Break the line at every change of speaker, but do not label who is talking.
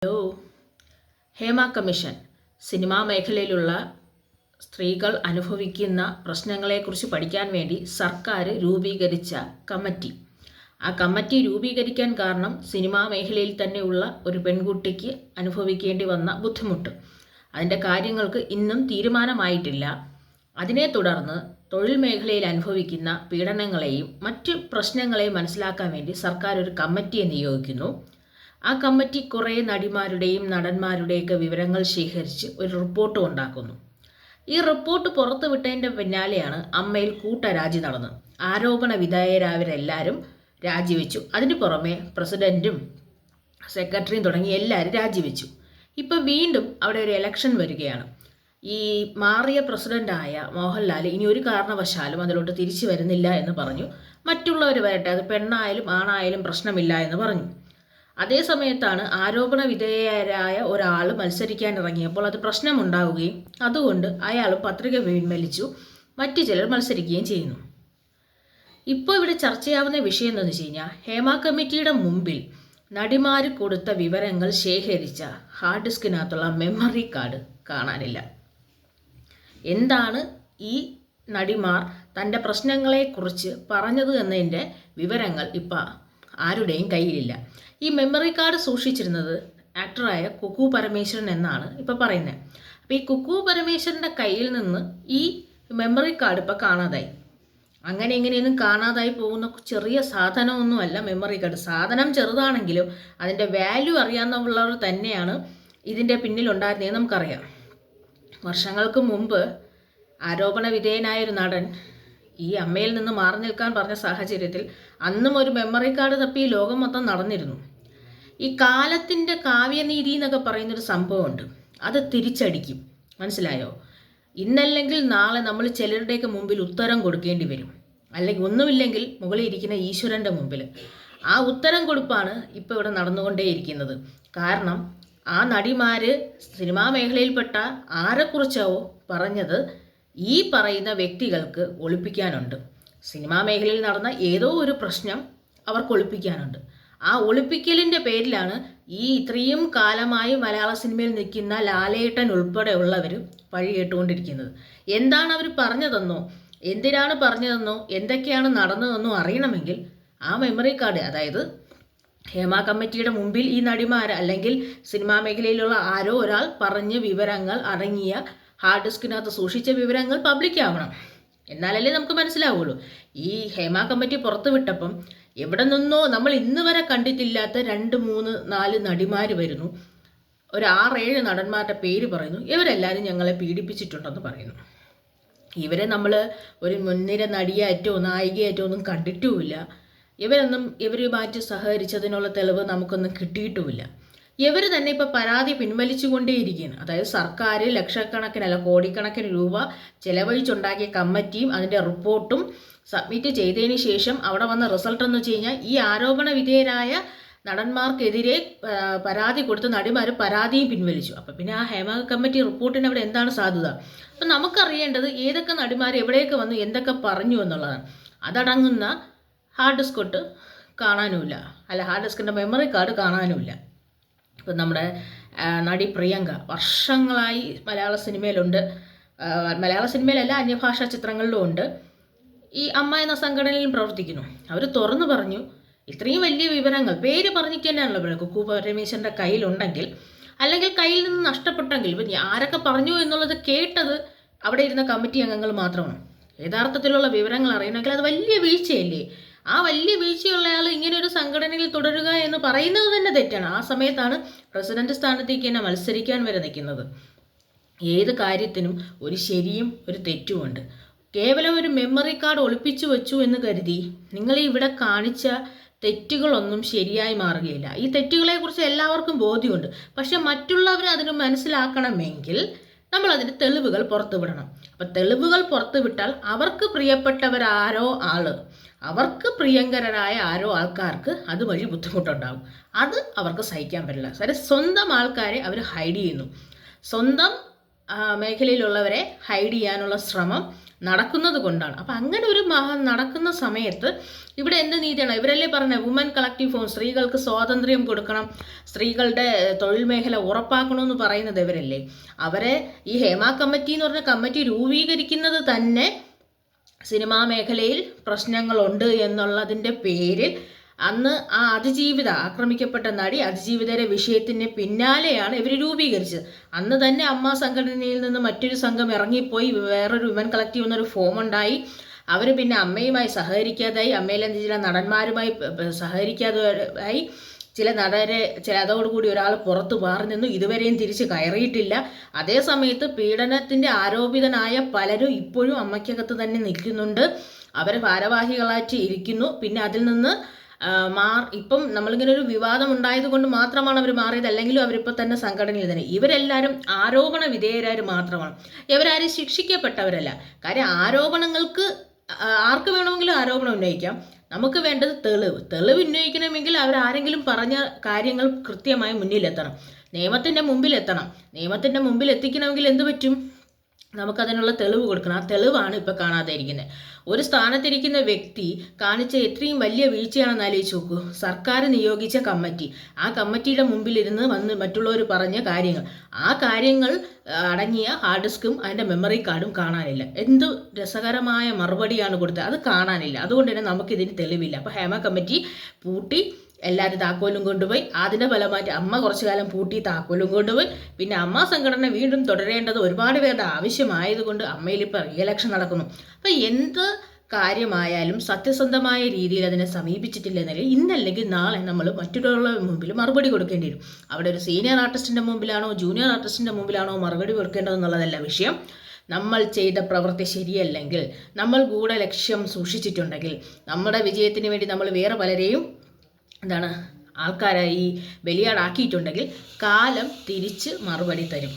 Hello. Hema commission cinema മേഖലയിലുള്ള സ്ത്രീകൾ അനുഭവിക്കുന്ന പ്രശ്നങ്ങളെക്കുറിച്ച് പഠിക്കാൻ വേണ്ടി സർക്കാർ രൂപീകരിച്ച കമ്മിറ്റി. ആ കമ്മിറ്റി രൂപീകരിക്കാൻ കാരണം സിനിമാ മേഖലയിൽ തന്നെയുള്ള ഒരു പെൺകുട്ടിക്ക് അനുഭവിക്കേണ്ടി വന്ന ബുദ്ധിമുട്ട്. അതിൻ്റെ കാര്യങ്ങൾക്ക് ഇന്നും തീരുമാനമായിട്ടില്ല. അതിനെ തുടർന്ന് തൊഴിൽ മേഖലയിൽ അനുഭവിക്കുന്ന പീഡനങ്ങളെയും മറ്റ് പ്രശ്നങ്ങളെയും മനസ്സിലാക്കാൻ വേണ്ടി സർക്കാർ ഒരു കമ്മിറ്റിയെ നിയോഗിക്കുന്നു. ആ കമ്മിറ്റി കുറേ നടിമാരുടെയും നടന്മാരുടെയൊക്കെ വിവരങ്ങൾ ശേഖരിച്ച് ഒരു റിപ്പോർട്ട് ഉണ്ടാക്കുന്നു. ഈ റിപ്പോർട്ട് പുറത്തുവിട്ടതിൻ്റെ പിന്നാലെയാണ് അമ്മയിൽ കൂട്ടരാജി നടന്നത്. ആരോപണ വിധേയരായവരെല്ലാവരും രാജിവെച്ചു. അതിന് പുറമെ പ്രസിഡൻറ്റും സെക്രട്ടറിയും തുടങ്ങി എല്ലാവരും രാജിവെച്ചു. ഇപ്പം വീണ്ടും അവിടെ ഒരു ഇലക്ഷൻ വരികയാണ്. ഈ മാറിയ പ്രസിഡൻ്റായ മോഹൻലാൽ ഇനി ഒരു കാരണവശാലും അതിലോട്ട് തിരിച്ചു വരുന്നില്ല എന്ന് പറഞ്ഞു. മറ്റുള്ളവർ വരട്ടെ, അത് പെണ്ണായാലും ആണായാലും പ്രശ്നമില്ല എന്ന് പറഞ്ഞു. അതേ സമയത്താണ് ആരോപണ വിധേയരായ ഒരാൾ മത്സരിക്കാൻ ഇറങ്ങിയപ്പോൾ അത് പ്രശ്നമുണ്ടാവുകയും അതുകൊണ്ട് അയാൾ പത്രിക പിൻവലിച്ചു. മറ്റു ചിലർ മത്സരിക്കുകയും ചെയ്യുന്നു. ഇപ്പോൾ ഇവിടെ ചർച്ചയാവുന്ന വിഷയം എന്താണെന്ന് വെച്ച് കഴിഞ്ഞാൽ, ഹേമ കമ്മിറ്റിയുടെ മുമ്പിൽ നടിമാർ കൊടുത്ത വിവരങ്ങൾ ശേഖരിച്ച ഹാർഡ് ഡിസ്കിനകത്തുള്ള മെമ്മറി കാർഡ് കാണാനില്ല. എന്താണ് ഈ നടിമാർ തൻ്റെ പ്രശ്നങ്ങളെക്കുറിച്ച് പറഞ്ഞത് എന്നതിൻ്റെ വിവരങ്ങൾ ഇപ്പം ആരുടെയും കയ്യിലില്ല. ഈ മെമ്മറി കാർഡ് സൂക്ഷിച്ചിരുന്നത് ആക്ടറായ കുക്കു പരമേശ്വരൻ എന്നാണ് ഇപ്പോൾ പറയുന്നത്. അപ്പോൾ ഈ കുക്കു പരമേശ്വരൻ്റെ കയ്യിൽ നിന്ന് ഈ മെമ്മറി കാർഡ് ഇപ്പോൾ കാണാതായി. അങ്ങനെ ഇങ്ങനെയൊന്നും കാണാതായി പോകുന്ന ചെറിയ സാധനമൊന്നുമല്ല മെമ്മറി കാർഡ്. സാധനം ചെറുതാണെങ്കിലും അതിൻ്റെ വാല്യൂ അറിയാവുന്നവർ തന്നെയാണ് ഇതിൻ്റെ പിന്നിലുണ്ടായിരുന്നതെന്ന് നമുക്കറിയാം. വർഷങ്ങൾക്ക് മുമ്പ് ആരോപണ വിധേയനായൊരു നടൻ ഈ അമ്മയിൽ നിന്ന് മാറി നിൽക്കാൻ പറഞ്ഞ സാഹചര്യത്തിൽ അന്നും ഒരു മെമ്മറി കാർഡ് തപ്പി ലോകം മൊത്തം നടന്നിരുന്നു. ഈ കാലത്തിൻ്റെ കാവ്യനീതി എന്നൊക്കെ പറയുന്നൊരു സംഭവമുണ്ട്. അത് തിരിച്ചടിക്കും, മനസ്സിലായോ? ഇന്നല്ലെങ്കിൽ നാളെ നമ്മൾ ചിലരുടെയൊക്കെ മുമ്പിൽ ഉത്തരം കൊടുക്കേണ്ടി വരും. അല്ലെങ്കിൽ ഒന്നുമില്ലെങ്കിൽ മുകളിൽ ഇരിക്കുന്ന ഈശ്വരൻ്റെ മുമ്പിൽ ആ ഉത്തരം കൊടുപ്പാണ് ഇപ്പോൾ ഇവിടെ നടന്നുകൊണ്ടേയിരിക്കുന്നത്. കാരണം ആ നടിമാർ സിനിമാ മേഖലയിൽപ്പെട്ട ആരെക്കുറിച്ചോ പറഞ്ഞത് ഈ പറയുന്ന വ്യക്തികൾക്ക് ഒളിപ്പിക്കാനുണ്ട്. സിനിമാ മേഖലയിൽ നടന്ന ഏതോ ഒരു പ്രശ്നം അവർക്ക് ഒളിപ്പിക്കാനുണ്ട്. ആ ഒളിപ്പിക്കലിൻ്റെ പേരിലാണ് ഈ ഇത്രയും കാലമായി മലയാള സിനിമയിൽ നിൽക്കുന്ന ലാലേട്ടൻ ഉൾപ്പെടെയുള്ളവർ പഴി കേട്ടുകൊണ്ടിരിക്കുന്നത്. എന്താണ് അവർ പറഞ്ഞതെന്നോ എന്തിനാണ് പറഞ്ഞതെന്നോ എന്തൊക്കെയാണ് നടന്നതെന്നോ അറിയണമെങ്കിൽ ആ മെമ്മറി കാർഡ്, അതായത് ഹേമ കമ്മിറ്റിയുടെ മുമ്പിൽ ഈ നടിമാർ അല്ലെങ്കിൽ സിനിമാ മേഖലയിലുള്ള ആരോ ഒരാൾ പറഞ്ഞ വിവരങ്ങൾ അടങ്ങിയ ഹാർഡ് ഡിസ്കിനകത്ത് സൂക്ഷിച്ച വിവരങ്ങൾ പബ്ലിക് ആവണം. എന്നാലല്ലേ നമുക്ക് മനസ്സിലാവുള്ളൂ. ഈ ഹേമ കമ്മിറ്റി പുറത്തു വിട്ടപ്പം എവിടെ നിന്നോ നമ്മൾ ഇന്ന് വരെ കണ്ടിട്ടില്ലാത്ത 2, 3, 4 നടിമാർ വരുന്നു. ഒരു 6-7 നടന്മാരുടെ പേര് പറയുന്നു. ഇവരെല്ലാവരും ഞങ്ങളെ പീഡിപ്പിച്ചിട്ടുണ്ടെന്ന് പറയുന്നു. ഇവരെ നമ്മൾ ഒരു മുൻനിര നടിയായിട്ടോ നായികയായിട്ടോ ഒന്നും കണ്ടിട്ടുമില്ല. ഇവരുമായിട്ട് സഹകരിച്ചതിനുള്ള തെളിവ് നമുക്കൊന്നും കിട്ടിയിട്ടുമില്ല. ഇവർ തന്നെ ഇപ്പോൾ പരാതി പിൻവലിച്ചുകൊണ്ടേയിരിക്കുകയാണ്. അതായത് സർക്കാർ ലക്ഷക്കണക്കിനല്ല കോടിക്കണക്കിന് രൂപ ചെലവഴിച്ചുണ്ടാക്കിയ കമ്മിറ്റിയും അതിൻ്റെ റിപ്പോർട്ടും സബ്മിറ്റ് ചെയ്തതിന് ശേഷം അവിടെ വന്ന റിസൾട്ട് എന്ന് വെച്ച് കഴിഞ്ഞാൽ ഈ ആരോപണ വിധേയരായ നടന്മാർക്കെതിരെ പരാതി കൊടുത്ത നടിമാർ പരാതിയും പിൻവലിച്ചു. അപ്പം പിന്നെ ആ ഹേമ കമ്മിറ്റി റിപ്പോർട്ടിന് അവിടെ എന്താണ് സാധ്യത? അപ്പം നമുക്കറിയേണ്ടത് ഏതൊക്കെ നടിമാർ എവിടെയൊക്കെ വന്നു എന്തൊക്കെ പറഞ്ഞു എന്നുള്ളതാണ്. അതടങ്ങുന്ന ഹാർഡ് ഡിസ്ക് കാണാനുമില്ല, അല്ല ഹാർഡ് ഡിസ്കിൻ്റെ മെമ്മറി കാർഡ് കാണാനുമില്ല. ഇപ്പം നമ്മുടെ നടി പ്രിയങ്ക വർഷങ്ങളായി മലയാള സിനിമയിലുണ്ട്. മലയാള സിനിമയിലല്ല, അന്യഭാഷാ ചിത്രങ്ങളിലും ഉണ്ട്. ഈ അമ്മ എന്ന സംഘടനയിലും പ്രവർത്തിക്കുന്നു. അവർ തുറന്നു പറഞ്ഞു ഇത്രയും വലിയ വിവരങ്ങൾ പേര് പറഞ്ഞിട്ട് തന്നെയാണല്ലോ പറയുന്നത്. കുക്കു പരമേശ്വരൻ്റെ കയ്യിലുണ്ടെങ്കിൽ അല്ലെങ്കിൽ കയ്യിൽ നിന്ന് നഷ്ടപ്പെട്ടെങ്കിൽ ഇപ്പം ആരൊക്കെ പറഞ്ഞു എന്നുള്ളത് കേട്ടത് അവിടെ ഇരുന്ന കമ്മിറ്റി അംഗങ്ങൾ മാത്രമാണ്. യഥാർത്ഥത്തിലുള്ള വിവരങ്ങൾ അറിയണമെങ്കിൽ അത് വലിയ വീഴ്ചയല്ലേ? ആ വലിയ വീഴ്ചയുള്ള ആൾ ഇങ്ങനെ ഒരു സംഘടനയിൽ തുടരുക എന്ന് പറയുന്നത് തന്നെ തെറ്റാണ്. ആ സമയത്താണ് പ്രസിഡന്റ് സ്ഥാനത്തേക്ക് തന്നെ മത്സരിക്കാൻ വരെ നിൽക്കുന്നത്. ഏത് കാര്യത്തിനും ഒരു ശരിയും ഒരു തെറ്റുമുണ്ട്. കേവലം ഒരു മെമ്മറി കാർഡ് ഒളിപ്പിച്ചു വെച്ചു എന്ന് കരുതി നിങ്ങൾ ഇവിടെ കാണിച്ച തെറ്റുകളൊന്നും ശരിയായി മാറുകയില്ല. ഈ തെറ്റുകളെക്കുറിച്ച് എല്ലാവർക്കും ബോധ്യമുണ്ട്. പക്ഷെ മറ്റുള്ളവർ അതിന് മനസ്സിലാക്കണമെങ്കിൽ നമ്മൾ അതിൻ്റെ തെളിവുകൾ പുറത്തുവിടണം. അപ്പം തെളിവുകൾ പുറത്തുവിട്ടാൽ അവർക്ക് പ്രിയപ്പെട്ടവരാരോ അവർക്ക് പ്രിയങ്കരായ ആരോ ആൾക്കാർക്ക് അതുവഴി ബുദ്ധിമുട്ടുണ്ടാകും. അത് അവർക്ക് സഹിക്കാൻ പറ്റില്ല. സ്വന്തം ആൾക്കാരെ അവർ ഹൈഡ് ചെയ്യുന്നു. സ്വന്തം മേഖലയിലുള്ളവരെ ഹൈഡ് ചെയ്യാനുള്ള ശ്രമം നടക്കുന്നത് കൊണ്ടാണ്. അപ്പം അങ്ങനെ ഒരു നടക്കുന്ന സമയത്ത് ഇവിടെ എന്ത് നീതിയാണ്? ഇവരല്ലേ പറഞ്ഞത് വുമൻ കളക്റ്റീവ് ഫോം, സ്ത്രീകൾക്ക് സ്വാതന്ത്ര്യം കൊടുക്കണം, സ്ത്രീകളുടെ തൊഴിൽ മേഖല ഉറപ്പാക്കണമെന്ന് പറയുന്നത് ഇവരല്ലേ. അവരെ ഈ ഹേമ കമ്മിറ്റി എന്ന് പറഞ്ഞ കമ്മിറ്റി രൂപീകരിക്കുന്നത് തന്നെ സിനിമാ മേഖലയിൽ പ്രശ്നങ്ങളുണ്ട് എന്നുള്ളതിൻ്റെ പേരിൽ അന്ന് ആ ആക്രമിക്കപ്പെട്ട നടി അതിജീവിതയുടെ വിഷയത്തിന് പിന്നാലെയാണ് ഇവർ രൂപീകരിച്ചത്. അന്ന് തന്നെ അമ്മ സംഘടനയിൽ നിന്ന് മറ്റൊരു സംഘം ഇറങ്ങിപ്പോയി, വേറൊരു വുമൻ കളക്റ്റീവ് എന്നൊരു ഫോം ഉണ്ടായി. അവർ പിന്നെ അമ്മയുമായി സഹകരിക്കാതായി, അമ്മയിലെ ചില നടന്മാരുമായി സഹകരിക്കാതായി, അതോടുകൂടി ഒരാൾ പുറത്തു മാറി നിന്നു, ഇതുവരെയും തിരിച്ച് കയറിയിട്ടില്ല. അതേ സമയത്ത് പീഡനത്തിൻ്റെ ആരോപിതനായ പലരും ഇപ്പോഴും അമ്മയ്ക്കകത്ത് തന്നെ നിൽക്കുന്നുണ്ട്, അവർ ഭാരവാഹികളായിട്ട് ഇരിക്കുന്നു. പിന്നെ അതിൽ നിന്ന് ഇപ്പം നമ്മളിങ്ങനെ ഒരു വിവാദം ഉണ്ടായത് കൊണ്ട് മാത്രമാണ് അവർ മാറിയത്, അല്ലെങ്കിലും അവരിപ്പോൾ തന്നെ സംഘടനയിൽ തന്നെ. ഇവരെല്ലാവരും ആരോപണ വിധേയരാർ മാത്രമാണ്, ഇവരാരും ശിക്ഷിക്കപ്പെട്ടവരല്ല. കാര്യം ആരോപണങ്ങൾക്ക് ആർക്ക് വേണമെങ്കിലും ആരോപണം ഉന്നയിക്കാം. നമുക്ക് വേണ്ടത് തെളിവ് ഉന്നയിക്കണമെങ്കിൽ അവരാരെങ്കിലും പറഞ്ഞ കാര്യങ്ങൾ കൃത്യമായി മുന്നിലെത്തണം, നിയമത്തിൻ്റെ മുമ്പിലെത്തണം. നിയമത്തിൻ്റെ മുമ്പിൽ എത്തിക്കണമെങ്കിൽ എന്ത് പറ്റും? നമുക്കതിനുള്ള തെളിവ് കൊടുക്കണം. ആ തെളിവാണ് ഇപ്പോൾ കാണാതെ ഇരിക്കുന്നത്. ഒരു സ്ഥാനത്തിരിക്കുന്ന വ്യക്തി കാണിച്ച എത്രയും വലിയ വീഴ്ചയാണെന്ന് ആലോചിച്ച് നോക്കൂ. സർക്കാർ നിയോഗിച്ച കമ്മിറ്റി, ആ കമ്മിറ്റിയുടെ മുമ്പിലിരുന്ന് വന്ന് മറ്റുള്ളവർ പറഞ്ഞ കാര്യങ്ങൾ, ആ കാര്യങ്ങൾ അടങ്ങിയ ഹാർഡ് ഡിസ്കും അതിൻ്റെ മെമ്മറി കാർഡും കാണാനില്ല. എന്ത് രസകരമായ മറുപടിയാണ് കൊടുത്തത്, അത് കാണാനില്ല. അതുകൊണ്ട് തന്നെ നമുക്കിതിന് തെളിവില്ല. അപ്പോൾ ഹേമ കമ്മിറ്റി പൂട്ടി, എല്ലാവരും താക്കോലും കൊണ്ടുപോയി. അതിൻ്റെ ഫലമായിട്ട് അമ്മ കുറച്ചു കാലം പൂട്ടി താക്കോലും കൊണ്ടുപോയി. പിന്നെ അമ്മ സംഘടന വീണ്ടും തുടരേണ്ടത് ഒരുപാട് പേരുടെ ആവശ്യമായതുകൊണ്ട് അമ്മയിൽ ഇപ്പോൾ റീഎലക്ഷൻ നടക്കുന്നു. അപ്പം എന്ത് കാര്യമായാലും സത്യസന്ധമായ രീതിയിൽ അതിനെ സമീപിച്ചിട്ടില്ലെന്നതിൽ ഇന്നല്ലെങ്കിൽ നാളെ നമ്മൾ മറ്റുള്ളവരുടെ മുമ്പിൽ മറുപടി കൊടുക്കേണ്ടി വരും. അവിടെ ഒരു സീനിയർ ആർട്ടിസ്റ്റിൻ്റെ മുമ്പിലാണോ ജൂനിയർ ആർട്ടിസ്റ്റിൻ്റെ മുമ്പിലാണോ മറുപടി കൊടുക്കേണ്ടതെന്നുള്ളതല്ല വിഷയം. നമ്മൾ ചെയ്ത പ്രവൃത്തി ശരിയല്ലെങ്കിൽ, നമ്മൾ ഗൂഢലക്ഷ്യം സൂക്ഷിച്ചിട്ടുണ്ടെങ്കിൽ, നമ്മുടെ വിജയത്തിന് വേണ്ടി നമ്മൾ വേറെ പലരെയും ആൾക്കാരായി ബലിയാടാക്കിയിട്ടുണ്ടെങ്കിൽ കാലം തിരിച്ച് മറുപടി തരും.